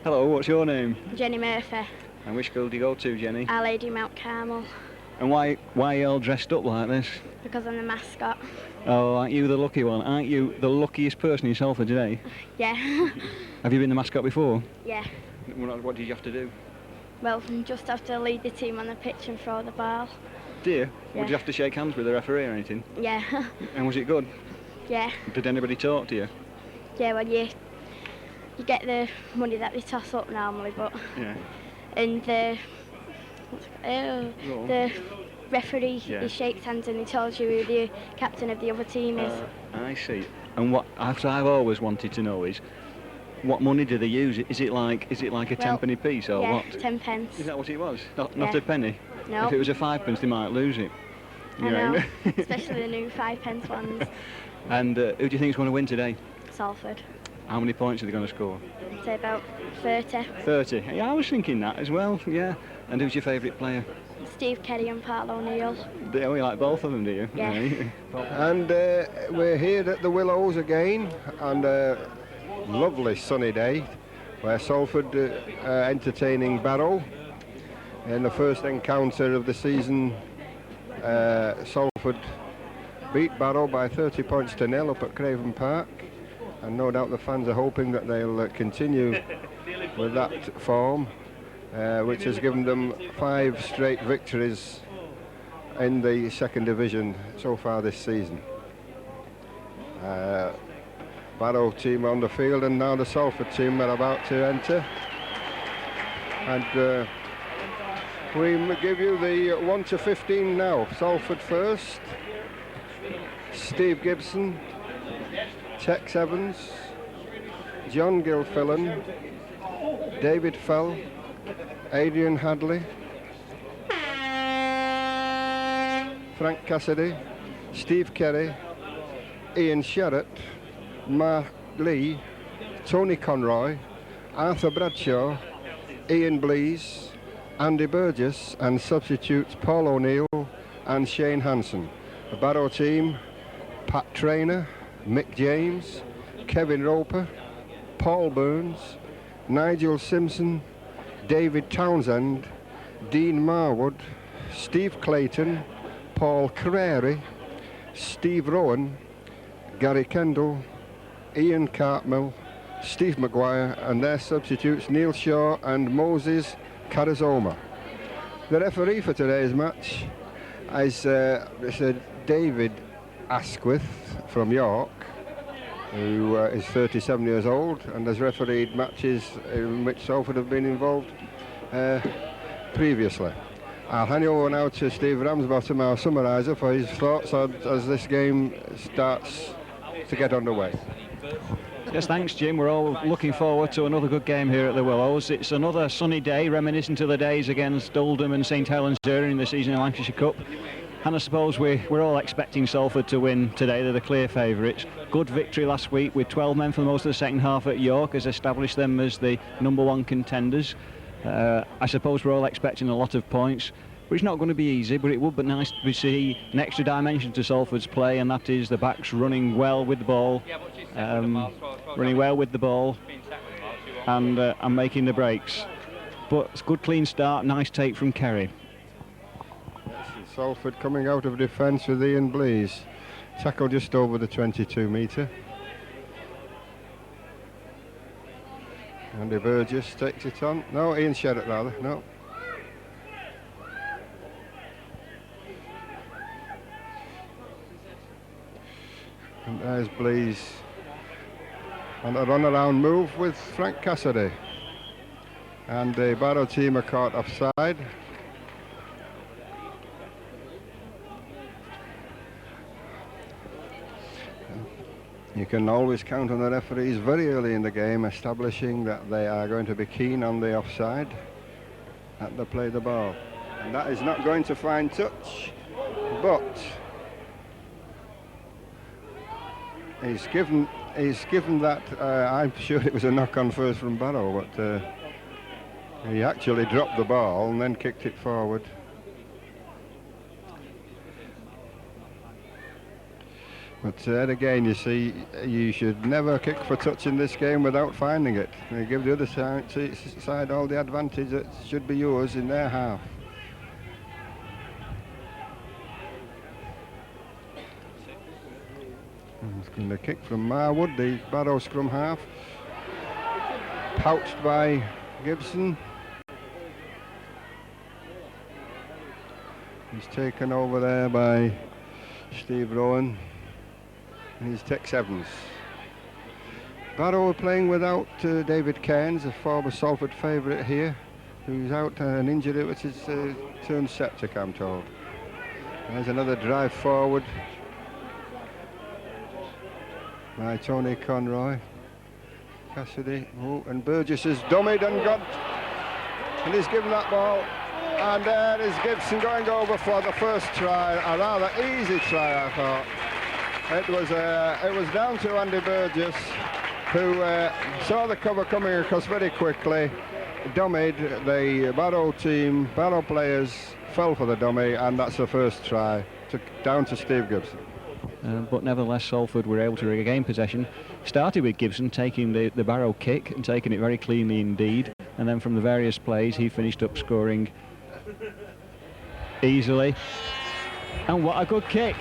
Hello, what's your name? Jenny Murphy. And which school do you go to, Jenny? Our Lady Mount Carmel. And why are you all dressed up like this? Because I'm the mascot. Oh, aren't you the lucky one? Aren't you the luckiest person in Salford today? Yeah. Have you been the mascot before? Yeah. What did you have to do? Well, just have to lead the team on the pitch and throw the ball. Do you? Yeah. Would you have to shake hands with the referee or anything? Yeah. And was it good? Yeah. Did anybody talk to you? Yeah, well, you get the money that they toss up normally, but... Yeah. And the referee, Yeah. he shakes hands and he tells you who the captain of the other team is. I see. And what I've always wanted to know is, what money do they use? Is it like a tenpenny piece or yeah, what? 10 pence. Is that what it was? Not Yeah. a penny? No. If it was a 5p, they might lose it. I know, especially the new 5 pence ones. And who do you think is going to win today? Salford. How many points are they going to score? I'd say about 30. 30. Yeah, I was thinking that as well, yeah. And who's your favourite player? Steve Kelly and Paul O'Neill. Do you like both of them, do you? Yeah. And we're here at the Willows again on a lovely sunny day where Salford entertaining Barrow. In the first encounter of the season, Salford beat Barrow by 30 points to 0 up at Craven Park, and no doubt the fans are hoping that they'll continue with that form, which has given them 5 straight victories in the second division so far this season. Barrow team on the field, and now the Salford team are about to enter. And we give you the 1 to 15 now. Salford first. Steve Gibson, Tex Evans, John Gilfillan, David Fell, Adrian Hadley, Frank Cassidy, Steve Kerry, Ian Sherratt, Mark Lee, Tony Conroy, Arthur Bradshaw, Ian Blease, Andy Burgess, and substitutes Paul O'Neill and Shane Hanson. The Barrow team: Pat Traynor, Mick James, Kevin Roper, Paul Burns, Nigel Simpson, David Townsend, Dean Marwood, Steve Clayton, Paul Carreri, Steve Rowan, Gary Kendall, Ian Cartmel, Steve Maguire, and their substitutes Neil Shaw and Moses Carazoma. The referee for today's match is David Asquith from York, who is 37 years old and has refereed matches in which Salford have been involved previously. I'll hand you over now to Steve Ramsbottom, our summariser, for his thoughts as this game starts to get underway. Yes, thanks, Jim. We're all looking forward to another good game here at the Willows. It's another sunny day, reminiscent of the days against Oldham and St Helens earlier in the season in Lancashire Cup. And I suppose we're all expecting Salford to win today. They're the clear favourites. Good victory last week with 12 men for most of the second half at York has established them as the #1 contenders. I suppose we're all expecting a lot of points, but it's not going to be easy. But it would be nice to see an extra dimension to Salford's play, and that is the backs running well with the ball, and making the breaks. But it's a good clean start, nice take from Kerry. Salford coming out of defence with Ian Blease. Tackle just over the 22 metre. Andy Burgess takes it on. No, Ian Sherratt rather, no. And there's Blease on a run-around move with Frank Cassidy. And the Barrow team are caught offside. You can always count on the referees very early in the game establishing that they are going to be keen on the offside that they play the ball. And that is not going to find touch, but he's given that, I'm sure it was a knock-on first from Barrow, but he actually dropped the ball and then kicked it forward. But then again, you see, you should never kick for touch in this game without finding it. You give the other side all the advantage that should be yours in their half. It's going to kick from Marwood, the Barrow scrum half. Pouched by Gibson. He's taken over there by Steve Rowan. And he's Tex Evans. Barrow are playing without David Cairns, a former Salford favourite here, who's out an injury which is turned septic, I'm told. There's another drive forward by Tony Conroy. Cassidy, and Burgess has dummied and got, and he's given that ball, and there is Gibson going over for the first try, a rather easy try, I thought. It was down to Andy Burgess, who saw the cover coming across very quickly, dummied. The Barrow team, Barrow players fell for the dummy, and that's the first try, down to Steve Gibson. But nevertheless, Salford were able to regain possession. Started with Gibson taking the Barrow kick and taking it very cleanly indeed, and then from the various plays he finished up scoring easily. And what a good kick!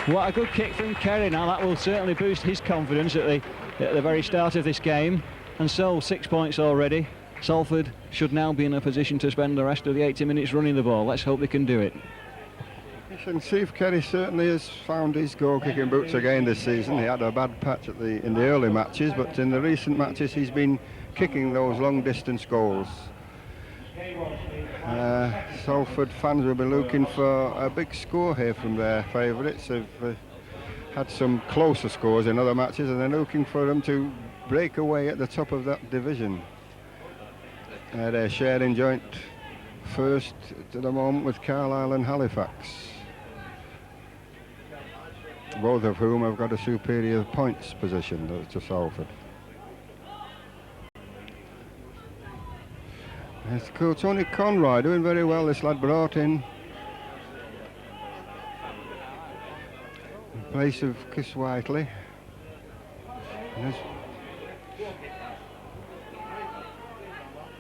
What a good kick from Kerry. Now that will certainly boost his confidence at the very start of this game. And so 6 points already. Salford should now be in a position to spend the rest of the 80 minutes running the ball. Let's hope they can do it. And Steve Kerry certainly has found his goal-kicking boots again this season. He had a bad patch in the early matches, but in the recent matches he's been kicking those long-distance goals. Salford fans will be looking for a big score here from their favourites. They've had some closer scores in other matches, and they're looking for them to break away at the top of that division. They're sharing joint first to the moment with Carlisle and Halifax, both of whom have got a superior points position to Salford. It's cool. Tony Conroy doing very well, this lad brought in place of Chris Whiteley.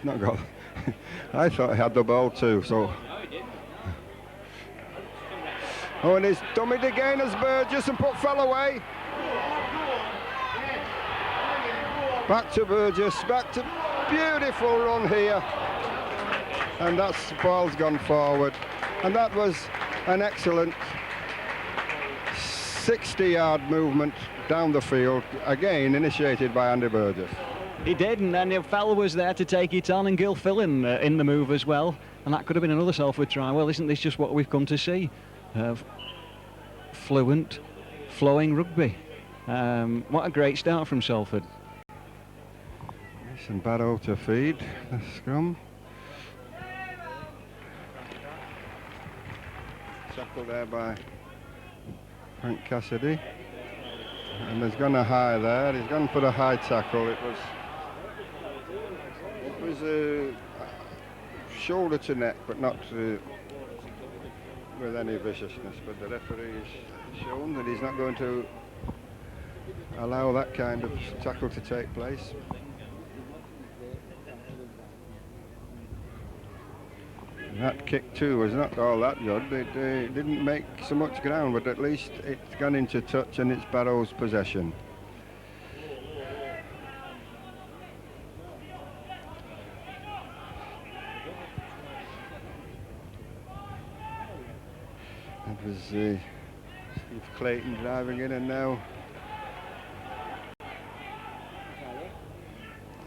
Not got. I thought he had the ball too, so. Oh, and he's dummied again as Burgess and fell away. Back to Burgess, back to beautiful run here. And that's ball's gone forward. And that was an excellent 60-yard movement down the field, again initiated by Andy Burgess. He did, and then Fell was there to take it on, and Gil Fillin in the move as well. And that could have been another Salford try. Well, isn't this just what we've come to see? Fluent, flowing rugby. What a great start from Salford. And Barrow to feed the scrum. Tackled there by Frank Cassidy. And there's gone a high there. He's gone for a high tackle. It was a shoulder to neck, but not with any viciousness. But the referee has shown that he's not going to allow that kind of tackle to take place. That kick too was not all that good. It didn't make so much ground, but at least it's gone into touch and it's Barrow's possession. That was Steve Clayton driving in, and now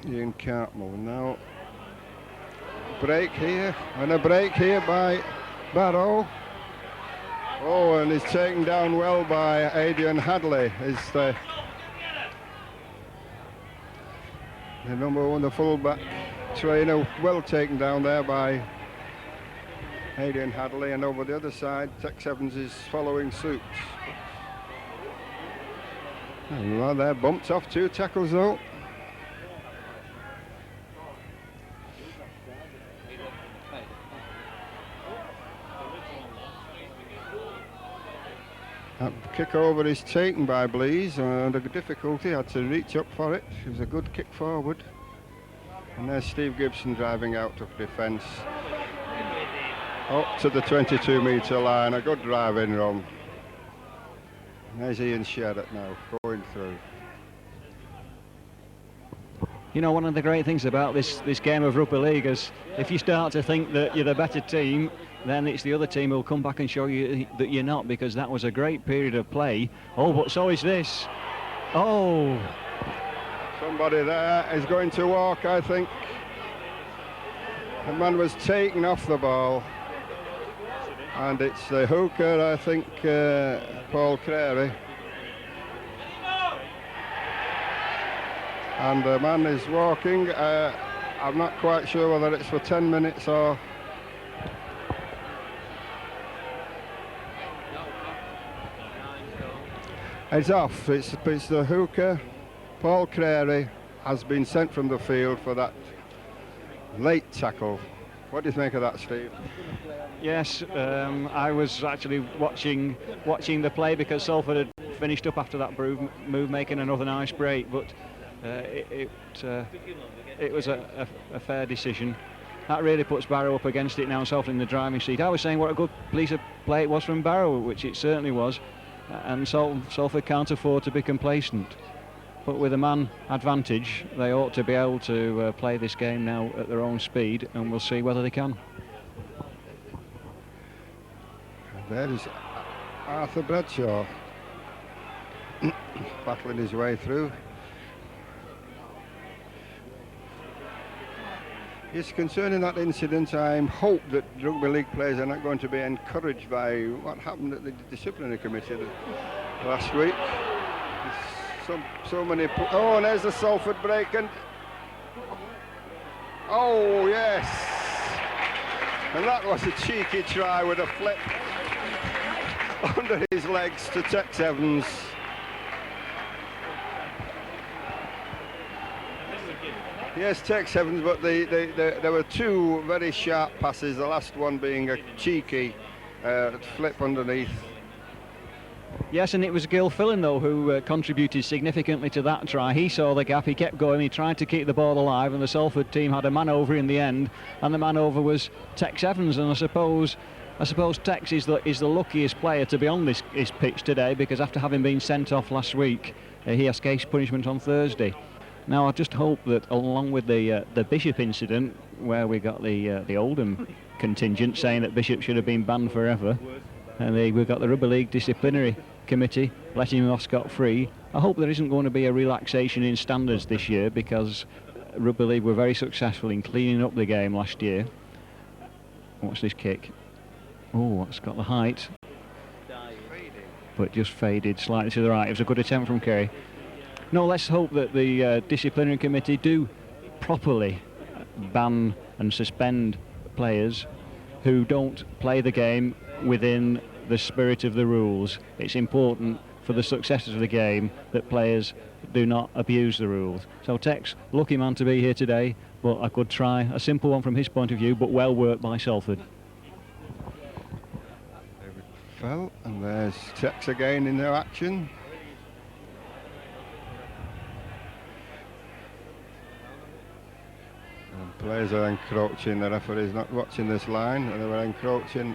Ian Cartmel. Now break here, and a break here by Barrow. Oh, and he's taken down well by Adrian Hadley. Is the number one, the full-back trainer, well taken down there by Adrian Hadley, and over the other side, Tex Evans is following suit. Well, they're bumped off 2 tackles though. kick over is taken by Blease under difficulty, had to reach up for it. It was a good kick forward. And there's Steve Gibson driving out of defence. Up to the 22-metre line, a good driving run. And there's Ian Sherratt now going through. You know, one of the great things about this game of rugby league is if you start to think that you're the better team, then it's the other team who'll come back and show you that you're not, because that was a great period of play. Oh, but so is this. Oh. Somebody there is going to walk, I think. The man was taken off the ball. And it's the hooker, I think, Paul Crary. And the man is walking. I'm not quite sure whether it's for 10 minutes or... It's off. It's the hooker. Paul Crary has been sent from the field for that late tackle. What do you think of that, Steve? Yes, I was actually watching the play because Salford had finished up after that move, making another nice break, but it was a fair decision. That really puts Barrow up against it now, Salford in the driving seat. I was saying what a good piece of play it was from Barrow, which it certainly was, and Salford can't afford to be complacent. But with a man advantage, they ought to be able to play this game now at their own speed, and we'll see whether they can. There is Arthur Bradshaw battling his way through. Yes, concerning that incident, I hope that rugby league players are not going to be encouraged by what happened at the disciplinary committee last week. So many. Oh, and there's the Salford break, and oh yes, and that was a cheeky try with a flip under his legs to Tex Evans. Yes, Tex Evans, but there were two very sharp passes, the last one being a cheeky flip underneath. Yes, and it was Gil Fillan, though, who contributed significantly to that try. He saw the gap, he kept going, he tried to keep the ball alive, and the Salford team had a man over in the end, and the man over was Tex Evans, and I suppose Tex is the luckiest player to be on this pitch today, because after having been sent off last week, he escapes punishment on Thursday. Now, I just hope that, along with the Bishop incident, where we got the Oldham contingent saying that Bishop should have been banned forever, and we've got the Rugby League Disciplinary Committee letting him off scot-free, I hope there isn't going to be a relaxation in standards this year, because Rugby League were very successful in cleaning up the game last year. Watch this kick. Oh, it's got the height, but just faded slightly to the right. It was a good attempt from Kerry. No, let's hope that the disciplinary committee do properly ban and suspend players who don't play the game within the spirit of the rules. It's important for the success of the game that players do not abuse the rules. So Tex, lucky man to be here today, but a good try, a simple one from his point of view, but well worked by Salford. David fell, and there's Tex again in their action. And players are encroaching, the referee's not watching this line, and they were encroaching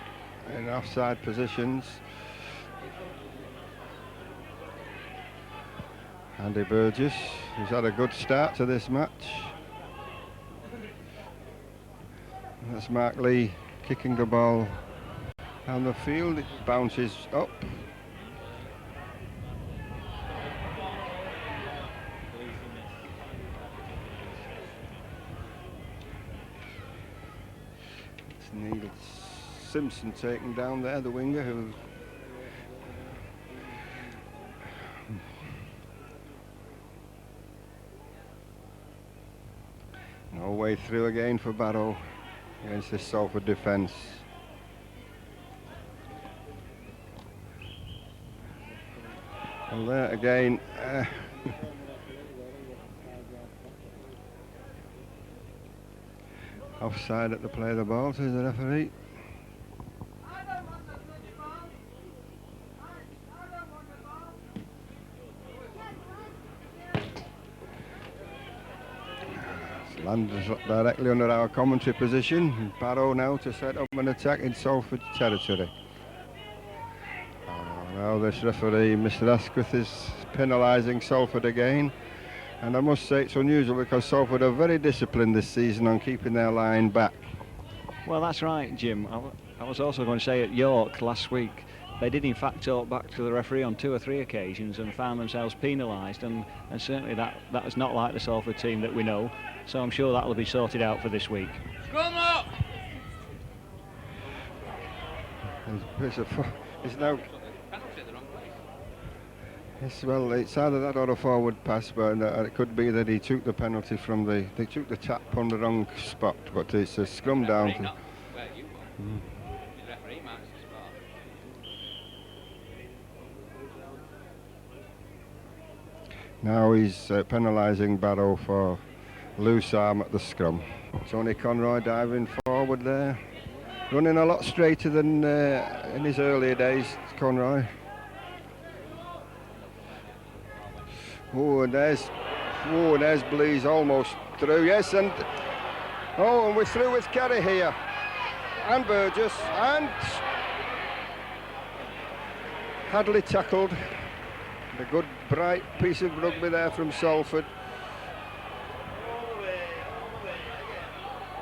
in offside positions. Andy Burgess, who's had a good start to this match. That's Mark Lee kicking the ball down the field. It bounces up. It's Neil Simpson taken down there, the winger, who no way through again for Barrow against this Salford defence. And there again, offside at the play of the ball, says the referee. Lands directly under our commentary position. Barrow now to set up an attack in Salford territory. Now this referee, Mr. Asquith, is penalising Salford again. And I must say it's unusual because Salford are very disciplined this season on keeping their line back. Well, that's right, Jim. I was also going to say at York last week, they did in fact talk back to the referee on 2 or 3 occasions and found themselves penalised, and certainly that is not like the Salford team that we know, so I'm sure that will be sorted out for this week. It's now... Well, it's either that or a forward pass, but it could be that he took the penalty from they took the tap on the wrong spot, but it's a scrum down. Now he's penalising Barrow for loose arm at the scrum. Tony Conroy diving forward there, running a lot straighter than in his earlier days, Conroy. And there's Blease almost through, yes, and we're through with Kerry here, and Burgess, and Hadley tackled. A good bright piece of rugby there from Salford.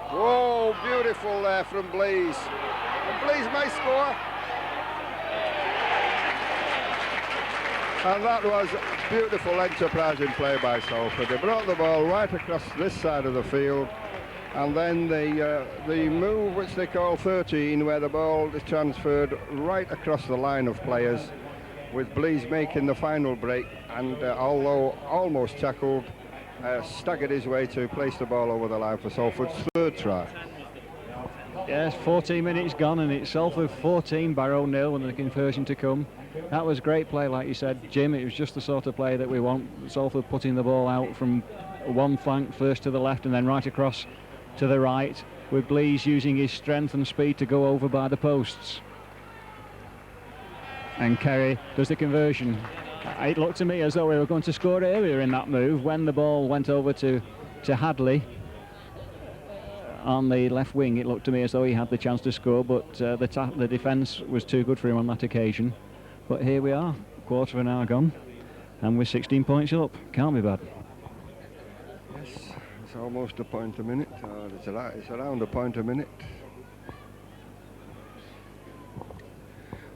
Oh, beautiful there from Blease. And Blease may score. And that was beautiful enterprising play by Salford. They brought the ball right across this side of the field, and then the move which they call 13, where the ball is transferred right across the line of players, with Blease making the final break, and although almost tackled, staggered his way to place the ball over the line for Salford's 3rd try. Yes, 14 minutes gone, and it's Salford 14, Barrow 0, and the conversion to come. That was great play, like you said, Jim. It was just the sort of play that we want. Salford putting the ball out from one flank, first to the left and then right across to the right, with Blease using his strength and speed to go over by the posts. And Kerry does the conversion. It looked to me as though we were going to score earlier in that move when the ball went over to Hadley on the left wing. It looked to me as though he had the chance to score, but the defence was too good for him on that occasion. But here we are, quarter of an hour gone, and we're 16 points up. Can't be bad. Yes, it's almost a point a minute. It's around a point a minute.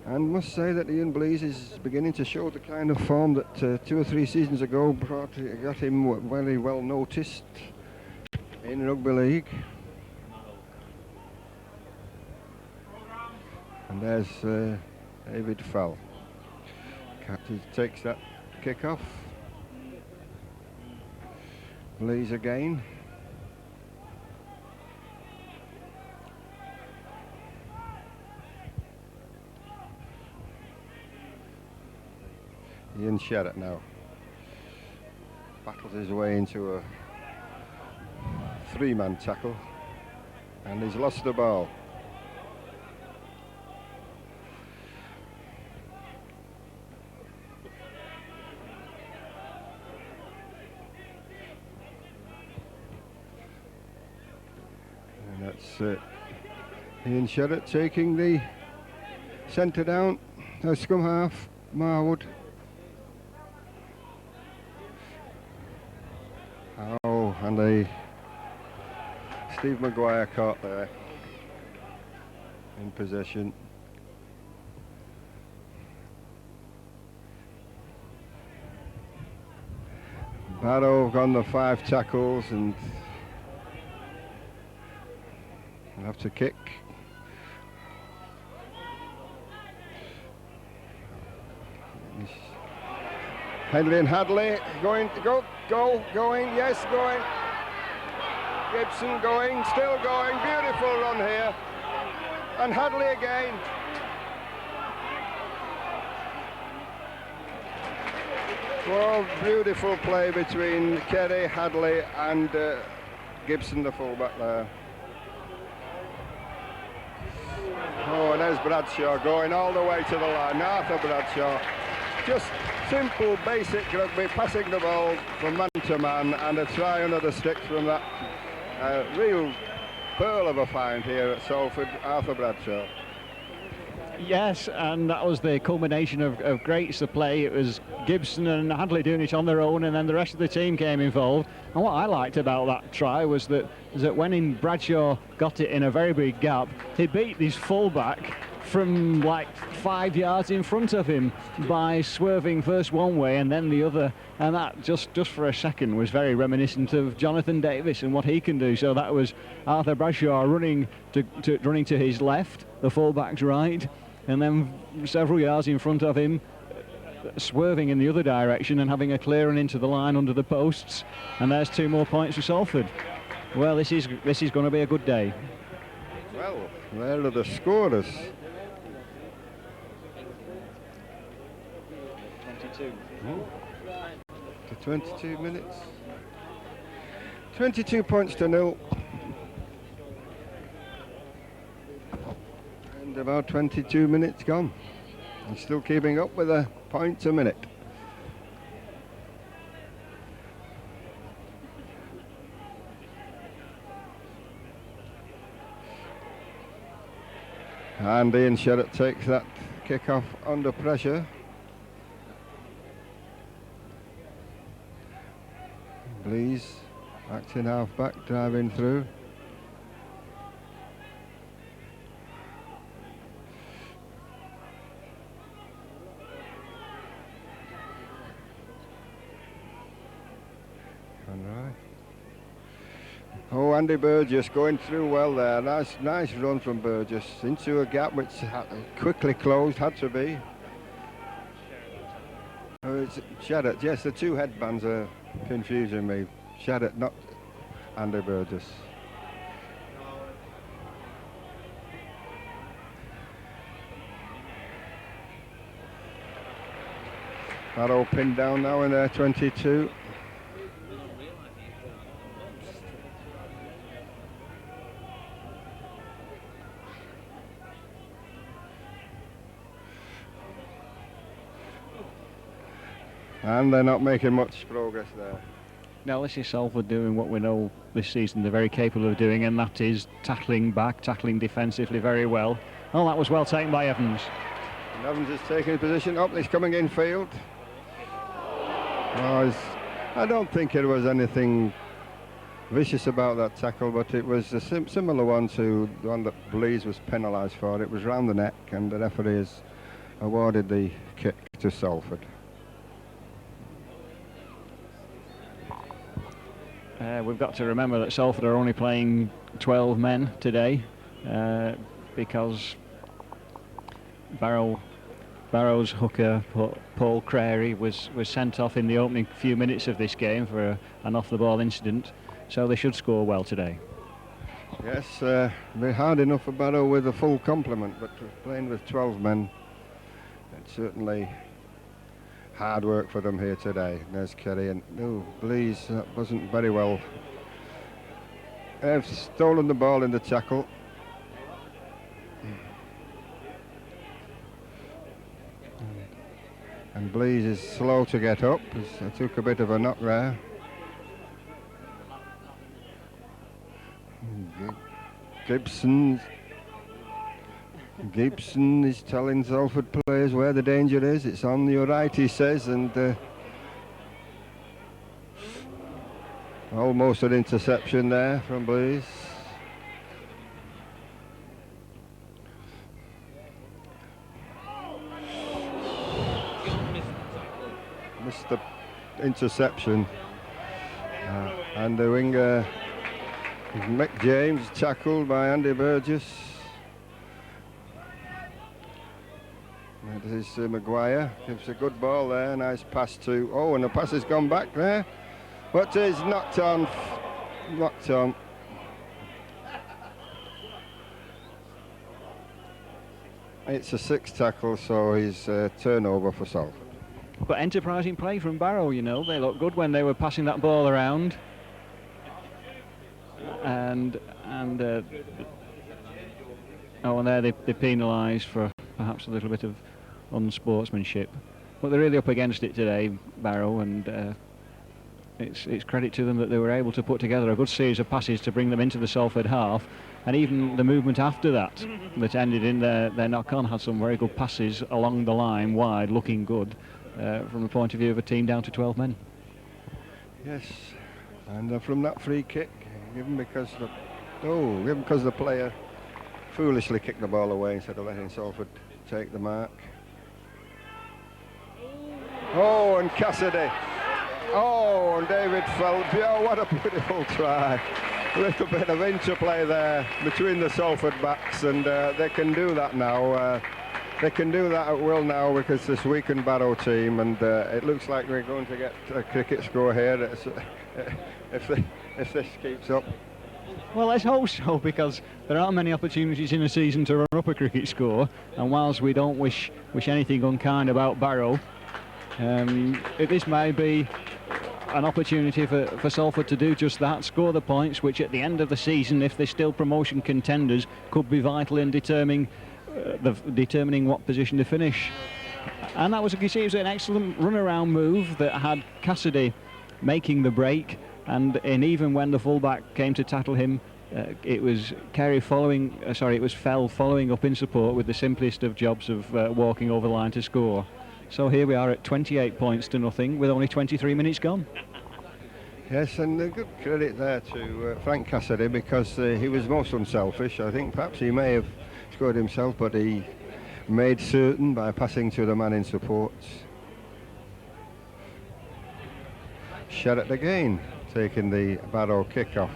And must say that Ian Blease is beginning to show the kind of form that 2 or 3 seasons ago got him very well noticed in rugby league. And there's David Fell. He takes that kick off. Blease again. Ian Sherratt now battles his way into a 3-man tackle, and he's lost the ball. And that's Ian Sherratt taking the centre down, scrum half, Marwood. Oh, and Steve Maguire caught there in possession. Barrow on the 5 tackles and will have to kick. Henry and Hadley going, yes, going. Gibson going, still going, beautiful run here. And Hadley again. Well, beautiful play between Kerry, Hadley and Gibson, the fullback there. Oh, and there's Bradshaw going all the way to the line. Arthur Bradshaw. Just simple, basic rugby, passing the ball from man to man, and a try under the sticks from that A real pearl of a find here at Salford, Arthur Bradshaw. Yes, and that was the culmination of great play. It was Gibson and Hadley doing it on their own, and then the rest of the team came involved. And what I liked about that try was that when Bradshaw got it in a very big gap, he beat his fullback from like 5 yards in front of him by swerving first one way and then the other, and that just for a second was very reminiscent of Jonathan Davis and what he can do. So that was Arthur Bradshaw running to his left, the fullback's right, and then several yards in front of him, swerving in the other direction and having a clear and into the line under the posts. And there's 2 more points for Salford. Well, this is going to be a good day. Well, there are the scorers. 22. To 22 minutes. 22 points to 0. And about 22 minutes gone. And still keeping up with a point a minute. And Ian Sherratt takes that kick-off under pressure. Blease, acting half-back, driving through. Conroy. Oh, Andy Burgess going through well there. Nice run from Burgess into a gap which quickly closed, had to be. Oh, it's Sherratt. Yes, the 2 headbands are confusing me. Sherratt, not Andy Burgess. Barrow pinned down now in their 22. And they're not making much progress there. Now this is Salford doing what we know this season they're very capable of doing, and that is tackling back, tackling defensively very well. Oh, that was well taken by Evans. And Evans is taking his position up, he's coming in field. Oh, I don't think it was anything vicious about that tackle, but it was a similar one to the one that Blease was penalised for. It was round the neck, and the referee has awarded the kick to Salford. We've got to remember that Salford are only playing 12 men today because Barrow's hooker Paul Crary was sent off in the opening few minutes of this game for an off-the-ball incident, so they should score well today. Yes, they're hard enough for Barrow with a full complement, but playing with 12 men, it's certainly hard work for them here today. There's Kerry and Blease, that wasn't very well. They've stolen the ball in the tackle. And Blease is slow to get up. He took a bit of a knock there. Gibson is telling Salford players where the danger is. It's on your right, he says, and almost an interception there from Blease. Missed the interception. And the winger, Mick James, tackled by Andy Burgess. This is Maguire, gives a good ball there, nice pass to, oh, and the pass has gone back there, but is knocked on. It's a 6 tackle, so he's turnover for Salford. But enterprising play from Barrow, you know, they looked good when they were passing that ball around. And there they penalised for perhaps a little bit of unsportsmanship, but they're really up against it today, Barrow, and It's credit to them that they were able to put together a good series of passes to bring them into the Salford half, and even the movement after that ended in their knock-on had some very good passes along the line, wide, looking good from the point of view of a team down to 12 men. Yes, and from that free kick, given because the player foolishly kicked the ball away instead of letting Salford take the mark. Oh, and Cassidy. Oh, and David Felt. Oh, what a beautiful try. A little bit of interplay there between the Salford backs, and they can do that now. They can do that at will now because this weakened Barrow team, and it looks like we're going to get a cricket score here if this keeps up. Well, let's hope so, because there aren't many opportunities in a season to run up a cricket score, and whilst we don't wish anything unkind about Barrow, this may be an opportunity for Salford to do just that, score the points which at the end of the season, if they're still promotion contenders, could be vital in determining what position to finish. And that was, you see, it was an excellent run-around move that had Cassidy making the break, and even when the fullback came to tackle him, it was Fell following up in support with the simplest of jobs of walking over the line to score. So here we are at 28 points to nothing with only 23 minutes gone. Yes, and a good credit there to Frank Cassidy, because he was most unselfish. I think perhaps he may have scored himself, but he made certain by passing to the man in support. Sherratt again taking the Barrow kick-off.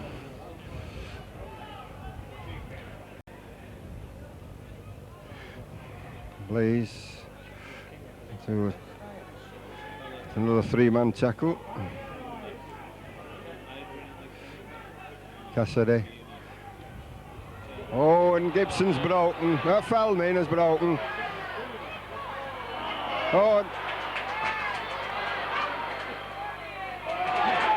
Blaze to another three-man tackle. Cassidy. Oh, and Gibson's broken. Feldman is broken. Oh.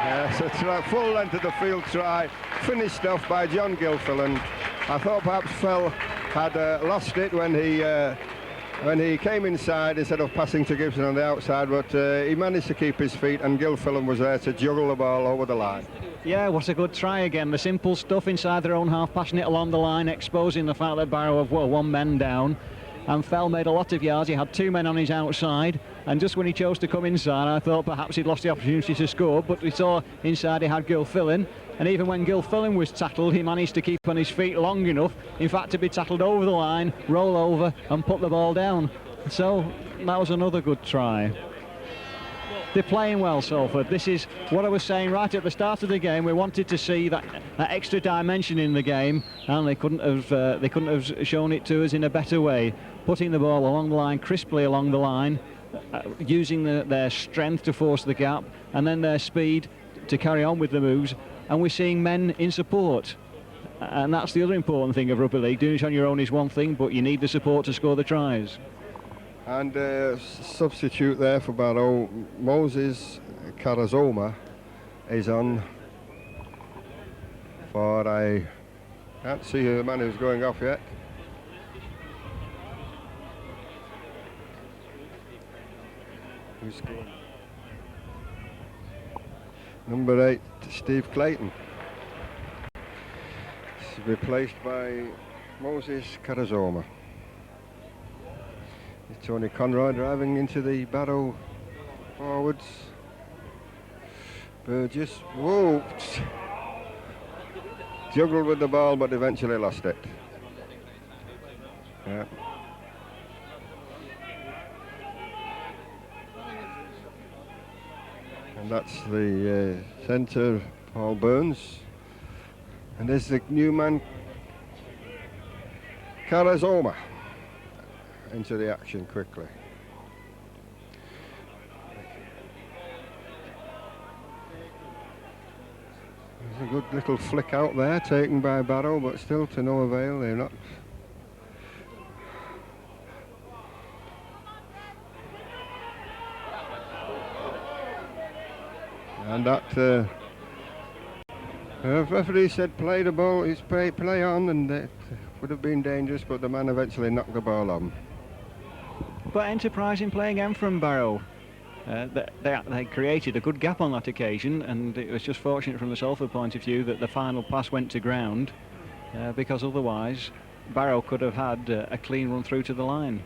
Yes, a full length of the field try, finished off by John Gilfillan. I thought perhaps Fell had lost it when he came inside instead of passing to Gibson on the outside, but he managed to keep his feet, and Gilfillan was there to juggle the ball over the line. Yeah, what a good try again. The simple stuff inside their own half, passing it along the line, exposing the fact that Barrow have one man down. And Fell made a lot of yards. He had two men on his outside, and just when he chose to come inside, I thought perhaps he'd lost the opportunity to score, but we saw inside he had Gilfillan, and even when Gilfillan was tackled, he managed to keep on his feet long enough, in fact, to be tackled over the line, roll over and put the ball down. So that was another good try. They're playing well, Salford. This is what I was saying right at the start of the game. We wanted to see that extra dimension in the game, and they couldn't have shown it to us in a better way. Putting the ball along the line, crisply along the line, using their strength to force the gap, and then their speed to carry on with the moves. And we're seeing men in support. And that's the other important thing of rugby league. Doing it on your own is one thing, but you need the support to score the tries. And substitute there for Barrow, Moses Karazoma is on for I can't see the man who's going off yet. Who's going? Number 8, Steve Clayton. It's replaced by Moses Karazoma. Tony Conroy driving into the Barrow forwards. Burgess, whoa, juggled with the ball but eventually lost it. Yeah. And that's the centre, Paul Burns. And there's the new man, Karazoma, into the action quickly. There's a good little flick out there taken by Barrow, but still to no avail. They're not. And that referee said play the ball, play on, and it would have been dangerous, but the man eventually knocked the ball on. But enterprising play again from Barrow. They created a good gap on that occasion, and it was just fortunate from the Salford point of view that the final pass went to ground, because otherwise Barrow could have had a clean run through to the line.